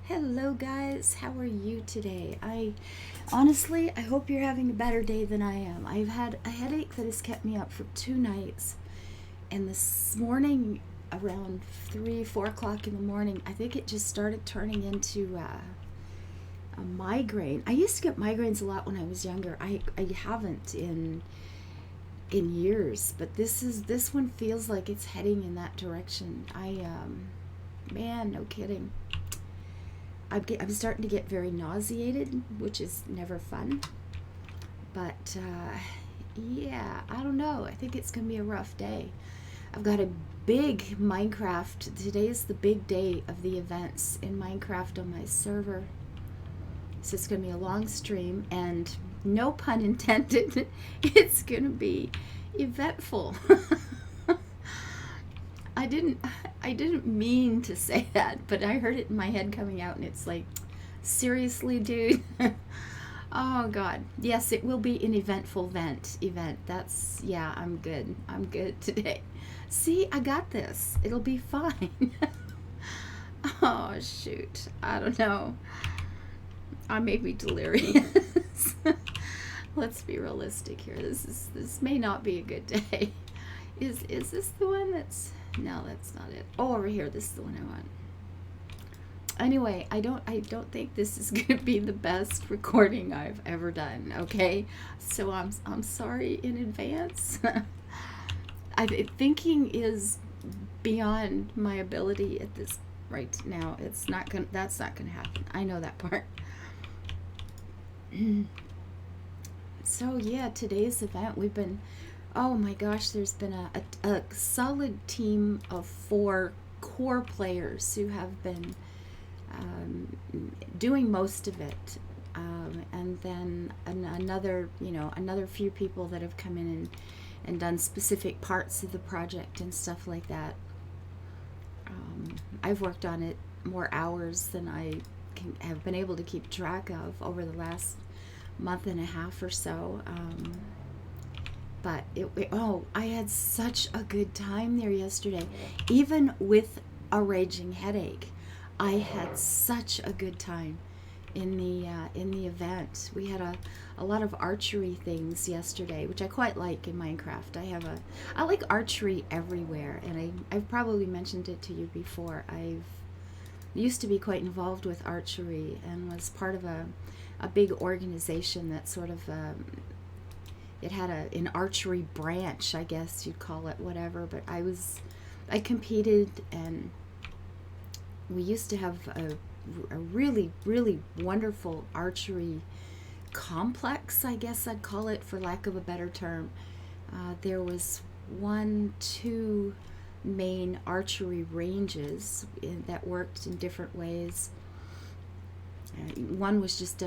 Hello guys, how are you today? I hope you're having a better day than I am. I've had a headache that has kept me up for 2 nights, and this morning around 3, 4 o'clock in the morning, I think it just started turning into a migraine. I used to get migraines a lot when I was younger. I haven't in years, but this one feels like it's heading in that direction. Man, no kidding. I'm starting to get very nauseated, which is never fun. But yeah, I don't know. I think it's going to be a rough day. I've got a big Minecraft. Today is the big day of the events in Minecraft on my server. So it's going to be a long stream, and no pun intended, it's going to be eventful. I didn't I didn't mean to say that, but I heard it in my head coming out, and it's like, seriously, dude. Oh god. Yes, it will be an eventful event. That's yeah, I'm good. I'm good today. See, I got this. It'll be fine. Oh shoot. I don't know. I may be delirious. Let's be realistic here. This may not be a good day. Is this the one that's no, that's not it. Oh, over here, this is the one I want. Anyway, I don't think this is going to be the best recording I've ever done, okay? So I'm sorry in advance. Thinking is beyond my ability at this right now. That's not going to happen. I know that part. So yeah, today's event, oh my gosh, there's been a solid team of 4 core players who have been doing most of it, and then another few people that have come in and done specific parts of the project and stuff like that. I've worked on it more hours than I have been able to keep track of over the last month and a half or so. But I had such a good time there yesterday. Even with a raging headache, I had such a good time in the event. We had a lot of archery things yesterday, which I quite like in Minecraft. I like archery everywhere, and I've probably mentioned it to you before. I've used to be quite involved with archery and was part of a big organization that sort of it had an archery branch, I guess you'd call it, whatever. But I competed, and we used to have a really, really wonderful archery complex, I guess I'd call it, for lack of a better term. There was 2 main archery ranges that worked in different ways. One was just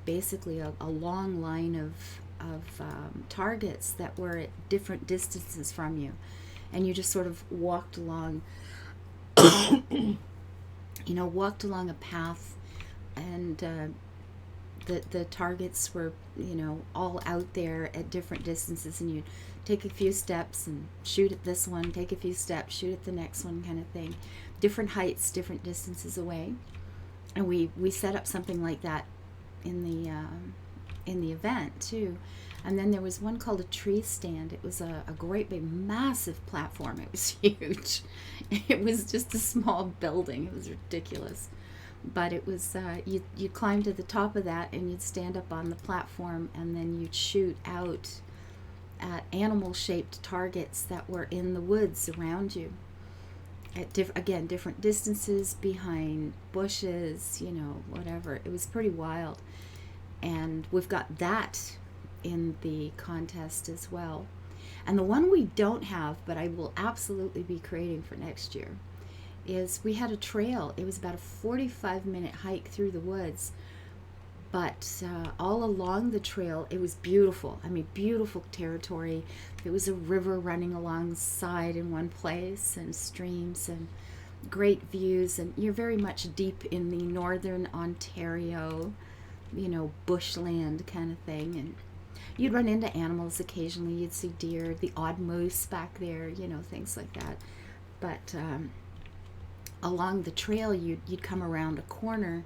basically a long line of targets that were at different distances from you, and you just sort of walked along walked along a path, and the targets were all out there at different distances, and you'd take a few steps and shoot at this one, take a few steps, shoot at the next one, kind of thing. Different heights, different distances away. And we set up something like that in the event too. And then there was one called a tree stand. It was a great big massive platform. It was huge. It was just a small building. It was ridiculous. But it was you'd climb to the top of that, and you'd stand up on the platform, and then you'd shoot out at animal shaped targets that were in the woods around you at different distances, behind bushes, whatever. It was pretty wild. And we've got that in the contest as well. And the one we don't have, but I will absolutely be creating for next year, is we had a trail. It was about a 45-minute hike through the woods, but all along the trail, it was beautiful. I mean, beautiful territory. There was a river running alongside in one place, and streams, and great views. And you're very much deep in the northern Ontario, bushland kind of thing. And you'd run into animals occasionally. You'd see deer, the odd moose back there, things like that. But along the trail, you'd come around a corner,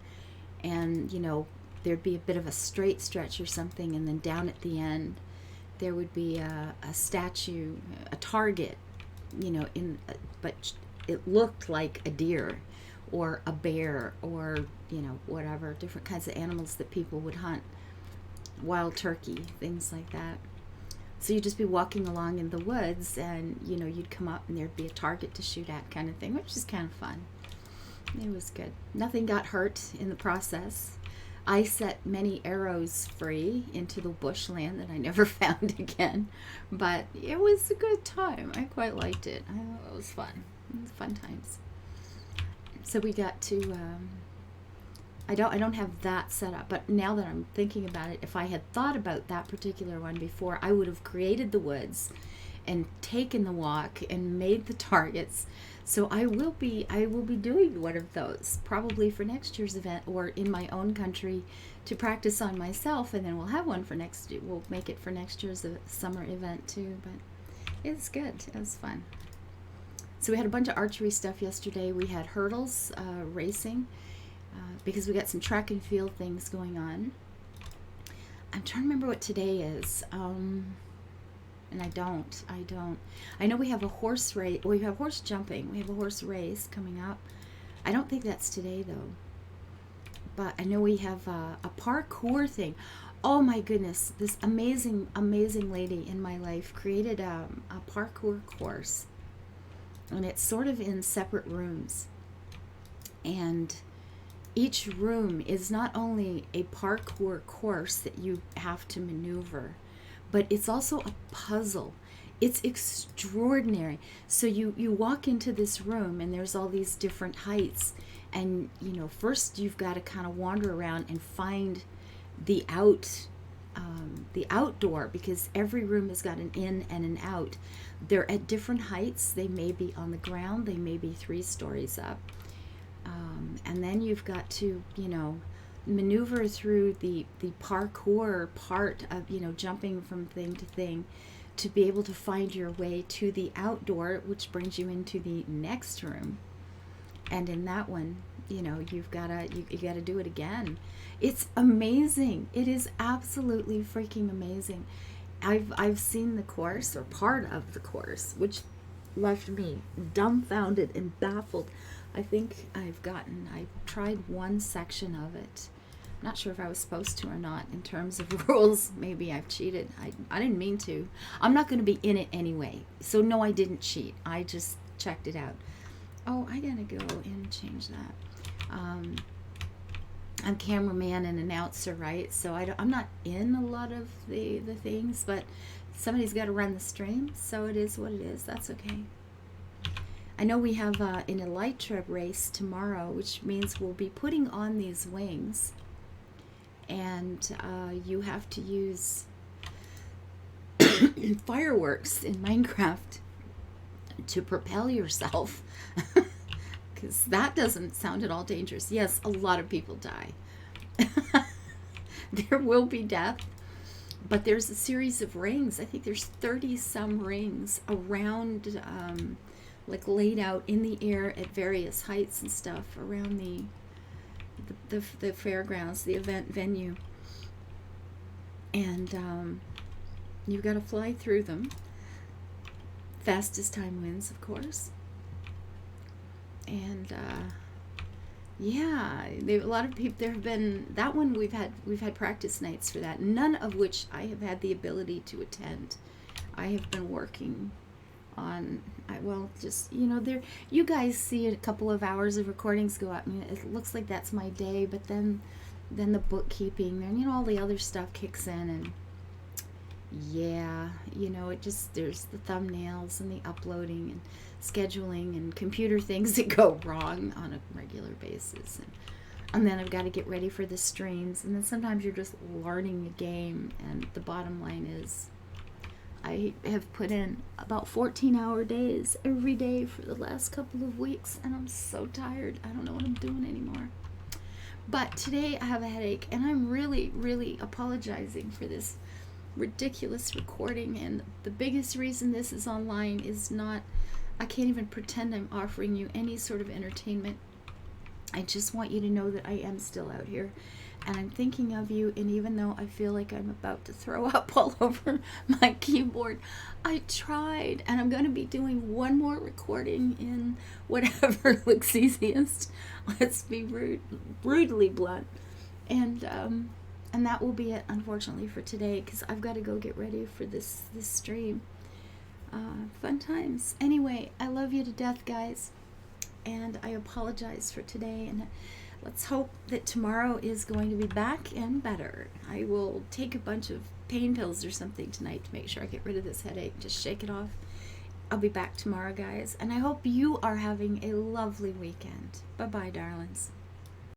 and there'd be a bit of a straight stretch or something, and then down at the end there would be a statue, a target, but it looked like a deer or a bear or whatever, different kinds of animals that people would hunt, wild turkey, things like that. So you'd just be walking along in the woods, and you'd come up and there'd be a target to shoot at, kind of thing, which is kind of fun. It was good. Nothing got hurt in the process. I set many arrows free into the bushland that I never found again, but it was a good time. I quite liked it. It was fun. It was fun times. So we got to I don't have that set up, but now that I'm thinking about it, if I had thought about that particular one before, I would have created the woods and taken the walk and made the targets. So I will be doing one of those probably for next year's event, or in my own country to practice on myself, and then we'll have one for we'll make it for next year's summer event too. But it's good. It was fun. So we had a bunch of archery stuff yesterday. We had hurdles, racing, because we got some track and field things going on. I'm trying to remember what today is. And I don't. I know we have a horse race. We have horse jumping. We have a horse race coming up. I don't think that's today, though. But I know we have a parkour thing. Oh, my goodness. This amazing, amazing lady in my life created a parkour course. And it's sort of in separate rooms. And each room is not only a parkour course that you have to maneuver, but it's also a puzzle. It's extraordinary. So you walk into this room, and there's all these different heights, and first you've got to kind of wander around and find the outdoor, because every room has got an in and an out. They're at different heights. They may be on the ground, they may be 3 stories up, and then you've got to maneuver through the parkour part of jumping from thing to thing to be able to find your way to the outdoor, which brings you into the next room. And in that one, you've got to do it again. It's amazing. It is absolutely freaking amazing. I've seen the course, or part of the course, which left me dumbfounded and baffled. I think I tried one section of it. I'm not sure if I was supposed to or not in terms of rules. Maybe I've cheated. I didn't mean to. I'm not going to be in it anyway. So no, I didn't cheat. I just checked it out. Oh, I gotta go and change that. I'm cameraman and announcer, right? So I'm not in a lot of the things, but somebody's got to run the stream, so it is what it is. That's okay. I know we have an elytra race tomorrow, which means we'll be putting on these wings, and you have to use fireworks in Minecraft to propel yourself, because that doesn't sound at all dangerous. Yes, a lot of people die. There will be death, but there's a series of rings. I think there's 30 some rings around, like laid out in the air at various heights and stuff around the fairgrounds, the event venue, and you've got to fly through them. Fastest time wins, of course. And yeah, a lot of people. There have been that one. We've had practice nights for that, none of which I have had the ability to attend. I have been working on. There. You guys see a couple of hours of recordings go up, and it looks like that's my day. But then the bookkeeping, then all the other stuff kicks in, and yeah, it just, there's the thumbnails and the uploading and scheduling and computer things that go wrong on a regular basis, and then I've got to get ready for the streams, and then sometimes you're just learning the game. And the bottom line is I have put in about 14-hour days every day for the last couple of weeks, and I'm so tired. I don't know what I'm doing anymore. But today I have a headache, and I'm really, really apologizing for this ridiculous recording. And the biggest reason this is online is not I can't even pretend I'm offering you any sort of entertainment. I just want you to know that I am still out here and I'm thinking of you. And even though I feel like I'm about to throw up all over my keyboard, I tried. And I'm going to be doing one more recording in whatever looks easiest. Let's be brutally blunt. And that will be it, unfortunately, for today, because I've got to go get ready for this stream. Fun times. Anyway, I love you to death, guys. And I apologize for today, and let's hope that tomorrow is going to be back and better. I will take a bunch of pain pills or something tonight to make sure I get rid of this headache, just shake it off. I'll be back tomorrow, guys, and I hope you are having a lovely weekend. Bye-bye, darlings.